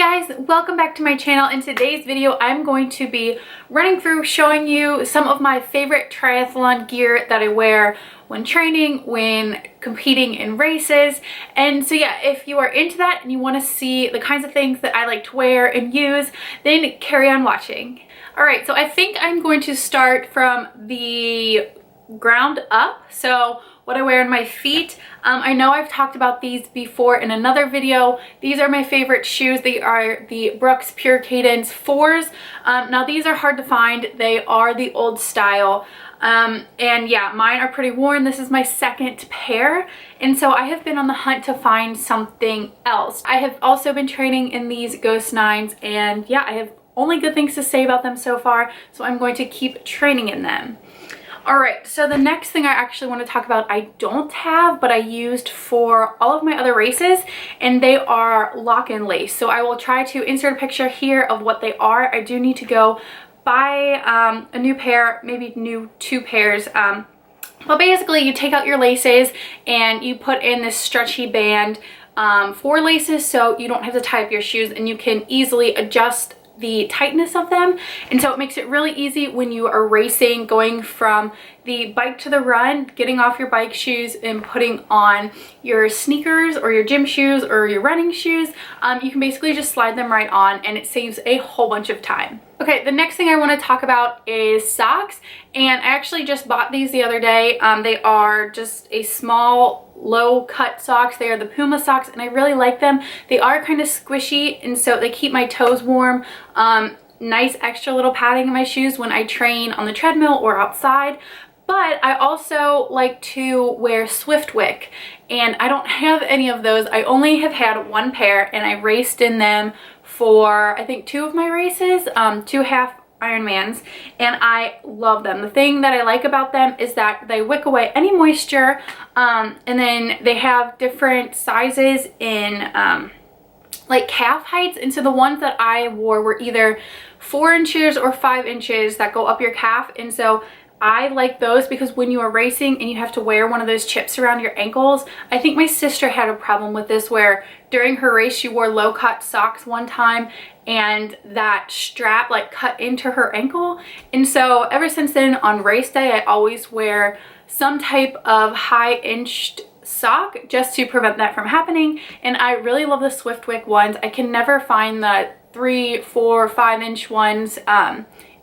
guys, welcome back to my channel. In today's video I'm going to be running through showing you some of my favorite triathlon gear that I wear when training, when competing in races. And so yeah, if you are into that and you want to see the kinds of things that I like to wear and use, then carry on watching. Alright, so I think I'm going to start from the ground up. So what I wear on my feet. I know I've talked about these before in another video. These are my favorite shoes. They are the Brooks Pure Cadence 4s. Now these are hard to find. They are the old style. And yeah, mine are pretty worn. This is my second pair. And so I have been on the hunt to find something else. I have also been training in these Ghost 9s, and yeah, I have only good things to say about them so far. So I'm going to keep training in them. Alright, so the next thing I actually want to talk about I don't have, but I used for all of my other races, and they are lock-in lace. So I will try to insert a picture here of what they are. I do need to go buy a new pair, maybe new 2 pairs. But basically you take out your laces and you put in this stretchy band for laces, so you don't have to tie up your shoes and you can easily adjust the tightness of them. And so it makes it really easy when you are racing, going from the bike to the run, getting off your bike shoes and putting on your sneakers or your gym shoes or your running shoes. You can basically just slide them right on and it saves a whole bunch of time. Okay, the next thing I want to talk about is socks, and I actually just bought these the other day. They are just a small low cut socks. They are the Puma socks and I really like them. They are kind of squishy and so they keep my toes warm. Nice extra little padding in my shoes when I train on the treadmill or outside. But I also like to wear Swiftwick, and I don't have any of those. I only have had 1 pair and I raced in them for I think 2 of my races, 2 half Ironmans, and I love them. The thing that I like about them is that they wick away any moisture, and then they have different sizes in like calf heights, and so the ones that I wore were either 4 inches or 5 inches that go up your calf. And so I like those because when you are racing and you have to wear one of those chips around your ankles, I think my sister had a problem with this where during her race she wore low cut socks one time and that strap like cut into her ankle. And so ever since then on race day I always wear some type of high inched sock just to prevent that from happening. And I really love the Swiftwick ones. I can never find the 3, 4, 5 inch ones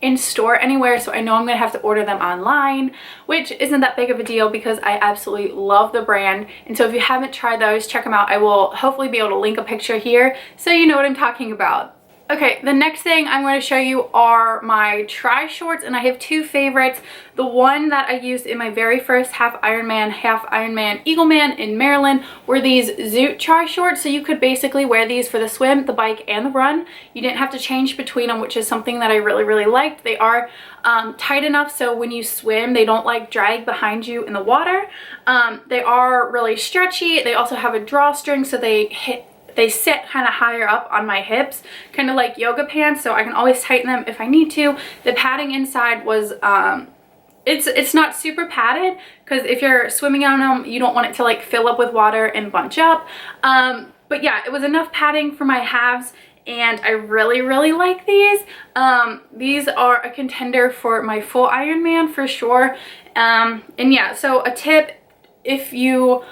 in store anywhere, so I know I'm gonna have to order them online, which isn't that big of a deal because I absolutely love the brand. And so if you haven't tried those, check them out. I will hopefully be able to link a picture here so you know what I'm talking about. Okay, the next thing I'm going to show you are my tri shorts, and I have 2 favorites. The one that I used in my very first half Ironman Eagleman in Maryland were these Zoot tri shorts. So you could basically wear these for the swim, the bike, and the run. You didn't have to change between them, which is something that I really liked. They are tight enough so when you swim they don't like drag behind you in the water. They are really stretchy. They also have a drawstring, so they sit kind of higher up on my hips, kind of like yoga pants, so I can always tighten them if I need to. The padding inside was it's not super padded because if you're swimming on them you don't want it to like fill up with water and bunch up, but yeah, it was enough padding for my halves and I really like these. These are a contender for my full Ironman for sure. And yeah, so a tip, if you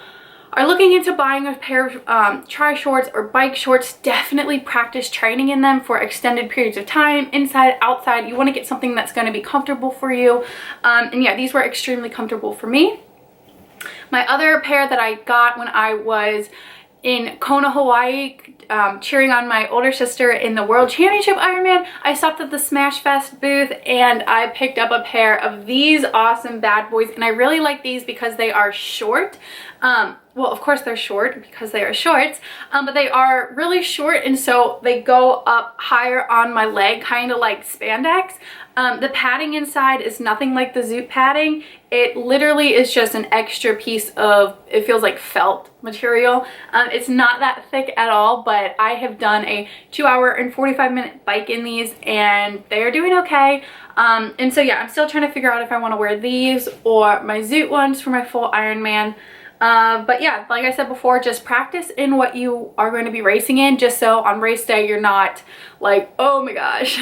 are looking into buying a pair of tri shorts or bike shorts, definitely practice training in them for extended periods of time, inside, outside. You want to get something that's going to be comfortable for you. And yeah, these were extremely comfortable for me. My other pair that I got when I was in Kona, Hawaii, cheering on my older sister in the World Championship Ironman, I stopped at the Smash Fest booth and I picked up a pair of these awesome bad boys, and I really like these because they are short. Well, of course they're short because they are shorts, but they are really short, and so they go up higher on my leg, kind of like spandex. The padding inside is nothing like the Zoot padding. It literally is just an extra piece of, it feels like felt material. It's not that thick at all, but I have done a 2-hour and 45-minute bike in these and they are doing okay. And so yeah, I'm still trying to figure out if I want to wear these or my Zoot ones for my full Ironman. But yeah, like I said before, just practice in what you are going to be racing in, just so on race day you're not like, oh my gosh.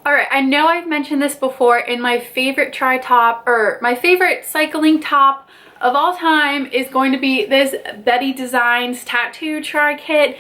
All right, I know I've mentioned this before, in my favorite tri-top, or my favorite cycling top of all time is going to be this Betty Designs tattoo tri-kit.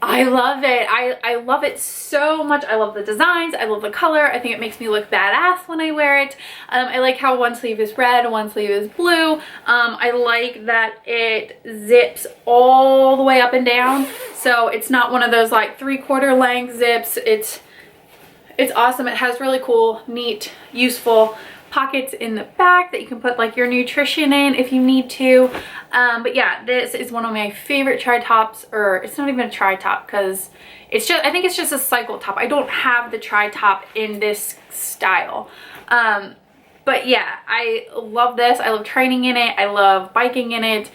I love it. I love it so much. I love the designs. I love the color. I think it makes me look badass when I wear it. I like how one sleeve is red, one sleeve is blue. I like that it zips all the way up and down. So it's not one of those like 3/4 length zips. It's awesome. It has really cool, neat, useful pockets in the back that you can put like your nutrition in if you need to. But yeah, this is one of my favorite tri-tops, or it's not even a tri-top because it's just, I think it's just a cycle top. I don't have the tri-top in this style. But yeah, I love this. I love training in it. I love biking in it.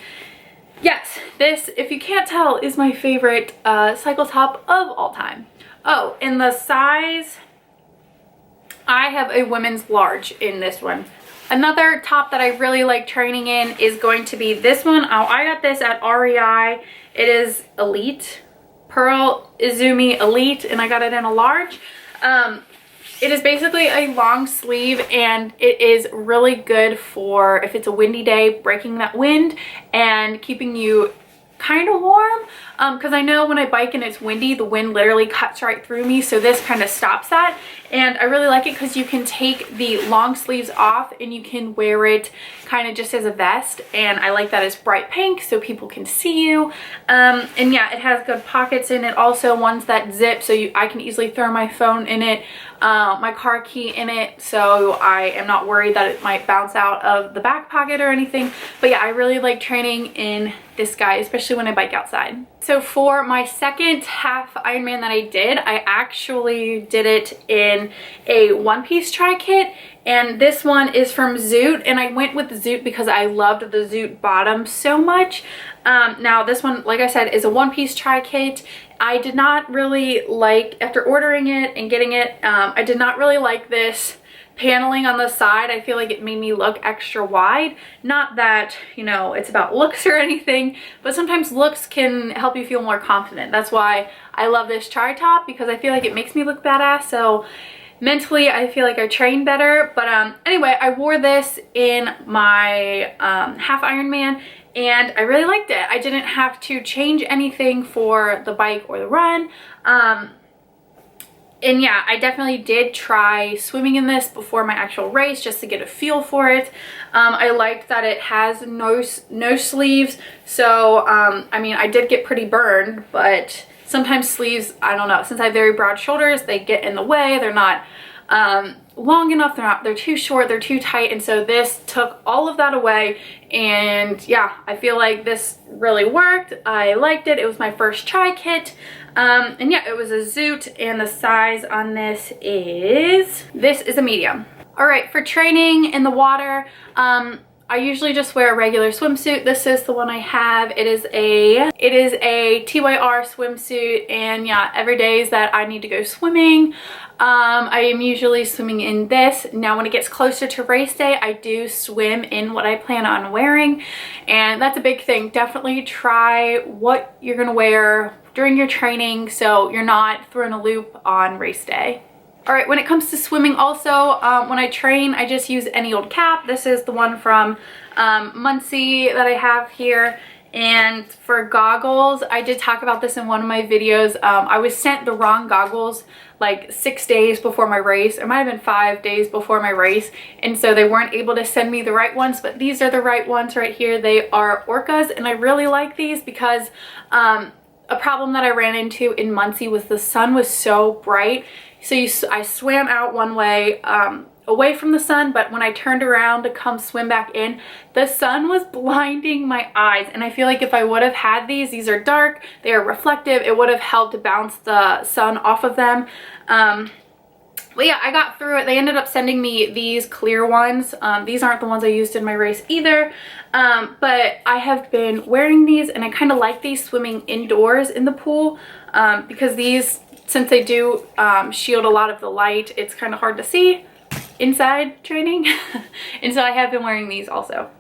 Yes, this, if you can't tell, is my favorite cycle top of all time. Oh, in the size, I have a women's large in this one. Another top that I really like training in is going to be this one. Oh, I got this at REI. It is Elite, Pearl Izumi Elite, and I got it in a large. It is basically a long sleeve, and it is really good for if it's a windy day, breaking that wind and keeping you kind of warm, because I know when I bike and it's windy, the wind literally cuts right through me, so this kind of stops that. And I really like it because you can take the long sleeves off and you can wear it kind of just as a vest, and I like that it's bright pink so people can see you. And yeah, it has good pockets in it, also ones that zip, so I can easily throw my phone in it, my car key in it, so I am not worried that it might bounce out of the back pocket or anything. But yeah, I really like training in this guy, especially when I bike outside. So for my second half Ironman that I did, I actually did it in a one-piece tri-kit, and this one is from Zoot, and I went with the Zoot because I loved the Zoot bottom so much. Now this one, like I said, is a one-piece tri-kit. I did not really like, after ordering it and getting it, I did not really like this paneling on the side. I feel like it made me look extra wide. Not that, you know, it's about looks or anything, but sometimes looks can help you feel more confident. That's why I love this tri-top, because I feel like it makes me look badass. So mentally, I feel like I train better. But anyway, I wore this in my half Ironman, and I really liked it. I didn't have to change anything for the bike or the run. And yeah, I definitely did try swimming in this before my actual race just to get a feel for it. I liked that it has no sleeves. So, I mean, I did get pretty burned, but sometimes sleeves, I don't know, since I have very broad shoulders, they get in the way. They're not long enough, they're too short, they're too tight, and so this took all of that away. And yeah, I feel like this really worked. I liked it. It was my first tri-kit. And yeah, it was a Zoot, and the size on this is a medium. All right, for training in the water, I usually just wear a regular swimsuit. This is the one I have. It is a TYR swimsuit, and yeah, every day that I need to go swimming, I am usually swimming in this. Now when it gets closer to race day, I do swim in what I plan on wearing, and that's a big thing. Definitely try what you're gonna wear during your training so you're not thrown a loop on race day. All right, when it comes to swimming also, when I train, I just use any old cap. This is the one from Muncie that I have here. And for goggles, I did talk about this in one of my videos. I was sent the wrong goggles like 6 days before my race. It might have been 5 days before my race. And so they weren't able to send me the right ones, but these are the right ones right here. They are Orcas, and I really like these because a problem that I ran into in Muncie was the sun was so bright. So I swam out one way away from the sun, but when I turned around to come swim back in, the sun was blinding my eyes. And I feel like if I would have had these are dark, they are reflective, it would have helped to bounce the sun off of them. But yeah, I got through it. They ended up sending me these clear ones. These aren't the ones I used in my race either. But I have been wearing these, and I kind of like these swimming indoors in the pool because these, since they do shield a lot of the light, it's kind of hard to see inside training. And so I have been wearing these also.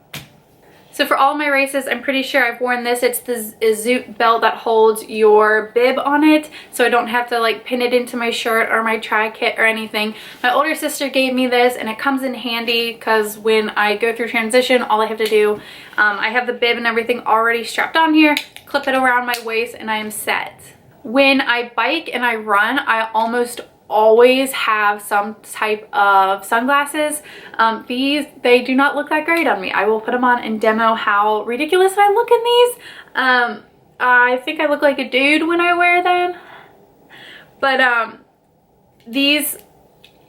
So for all my races, I'm pretty sure I've worn this. It's the Wetsuit belt that holds your bib on it, so I don't have to like pin it into my shirt or my tri kit or anything. My older sister gave me this, and it comes in handy because when I go through transition, all I have to do, I have the bib and everything already strapped on here, clip it around my waist, and I am set. When I bike and I run, I almost always have some type of sunglasses. They do not look that great on me. I will put them on and demo how ridiculous I look in these. I think I look like a dude when I wear them, but these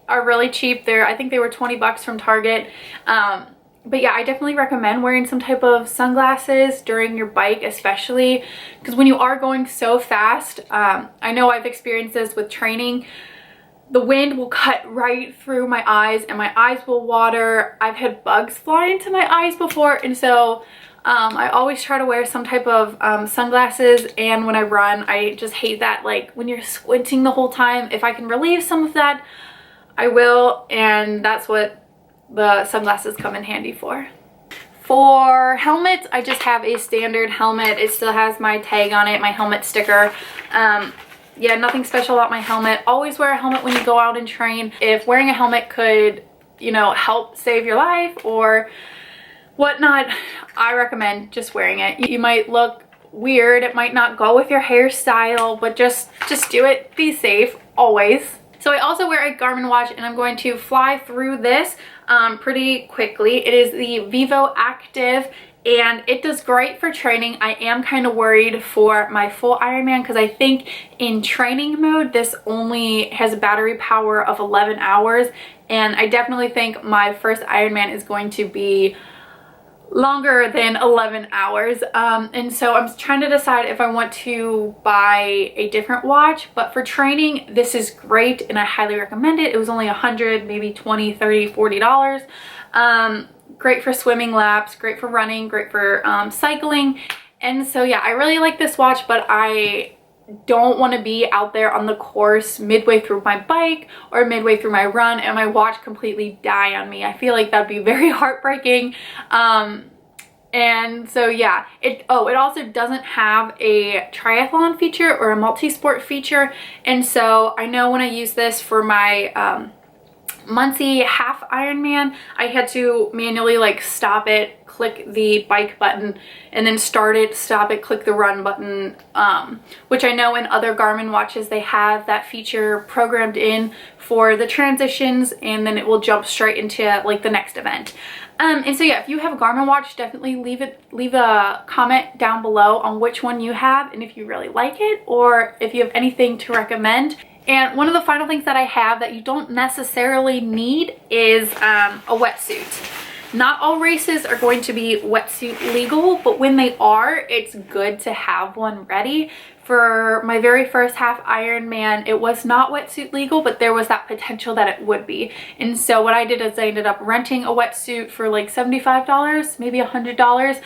are really cheap. I think they were 20 bucks from Target. But yeah, I definitely recommend wearing some type of sunglasses during your bike, especially because when you are going so fast, I know I've experienced this with training. The wind will cut right through my eyes and my eyes will water. I've had bugs fly into my eyes before, and so I always try to wear some type of sunglasses. And when I run, I just hate that, like when you're squinting the whole time. If I can relieve some of that, I will, and that's what the sunglasses come in handy for. For helmets, I just have a standard helmet. It still has my tag on it, my helmet sticker. Yeah, nothing special about my helmet. Always wear a helmet when you go out and train. If wearing a helmet could, you know, help save your life or whatnot, I recommend just wearing it. You might look weird, it might not go with your hairstyle, but just do it. Be safe, always. So I also wear a Garmin watch, and I'm going to fly through this pretty quickly. It is the Vivo Active, and it does great for training. I am kind of worried for my full Ironman because I think in training mode this only has a battery power of 11 hours, and I definitely think my first Ironman is going to be longer than 11 hours, and so I'm trying to decide if I want to buy a different watch. But for training, this is great and I highly recommend it. It was only 100, maybe 20, 30, 40 dollars. Great for swimming laps, great for running, great for cycling. And so yeah, I really like this watch, but I don't want to be out there on the course midway through my bike or midway through my run and my watch completely die on me. I feel like that'd be very heartbreaking. And so yeah, it also doesn't have a triathlon feature or a multi-sport feature. And so I know when I use this for my Muncie half Ironman, I had to manually like stop it, click the bike button, and then start it, stop it, click the run button, which I know in other Garmin watches they have that feature programmed in for the transitions, and then it will jump straight into like the next event. And so yeah, if you have a Garmin watch, definitely leave a comment down below on which one you have and if you really like it or if you have anything to recommend. And one of the final things that I have that you don't necessarily need is a wetsuit. Not all races are going to be wetsuit legal, but when they are, it's good to have one ready. For my very first half Ironman, it was not wetsuit legal, but there was that potential that it would be. And so what I did is I ended up renting a wetsuit for like $75, maybe $100,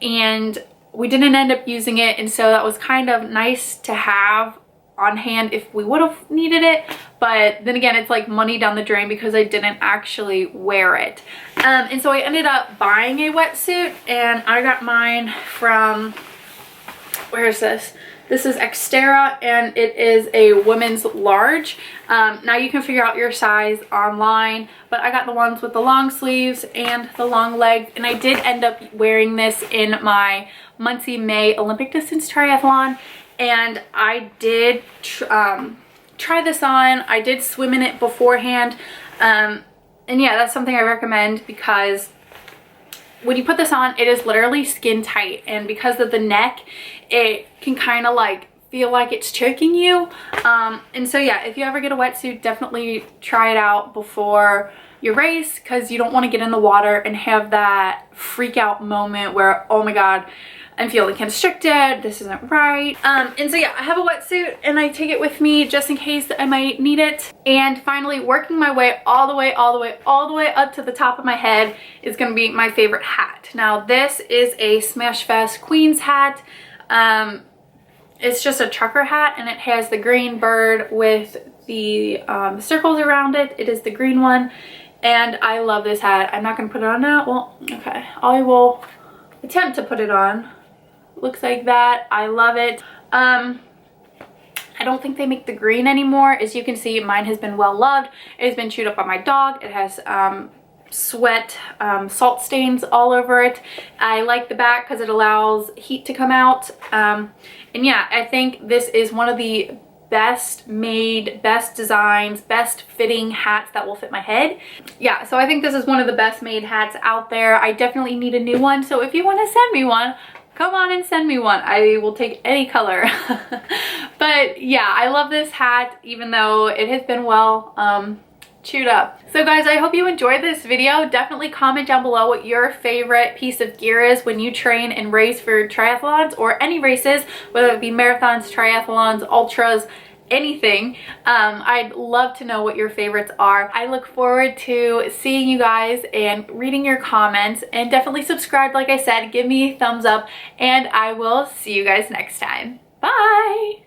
and we didn't end up using it. And so that was kind of nice to have on hand if we would have needed it, but then again, it's like money down the drain because I didn't actually wear it. And so I ended up buying a wetsuit, and I got mine from, where is this? This is Xterra, and it is a women's large. Now you can figure out your size online, but I got the ones with the long sleeves and the long legs, and I did end up wearing this in my Muncie May Olympic distance triathlon. And I did try this on. I did swim in it beforehand. And yeah, that's something I recommend because when you put this on, it is literally skin tight. And because of the neck, it can kind of like feel like it's choking you. And so yeah, if you ever get a wetsuit, definitely try it out before your race because you don't want to get in the water and have that freak out moment where, oh my God, I'm feeling constricted, this isn't right. And so yeah, I have a wetsuit and I take it with me just in case I might need it. And finally, working my way all the way up to the top of my head is gonna be my favorite hat. Now this is a Smash Fest Queen's hat. It's just a trucker hat, and it has the green bird with the circles around it. It is the green one, and I love this hat. I'm not gonna put it on now. Well, okay, I will attempt to put it on. Looks like that. I love it. I don't think they make the green anymore. As you can see, mine has been well loved. It has been chewed up by my dog. It has sweat salt stains all over it. I like the back because it allows heat to come out. And yeah, I think this is one of the best made, best designs, best fitting hats that will fit my head. Yeah, so I think this is one of the best made hats out there. I definitely need a new one, so if you want to send me one, come on and send me one. I will take any color. But yeah, I love this hat even though it has been well chewed up. So guys, I hope you enjoyed this video. Definitely comment down below what your favorite piece of gear is when you train and race for triathlons or any races, whether it be marathons, triathlons, ultras, anything. I'd love to know what your favorites are. I look forward to seeing you guys and reading your comments, and definitely subscribe. Like I said, give me a thumbs up, and I will see you guys next time. Bye.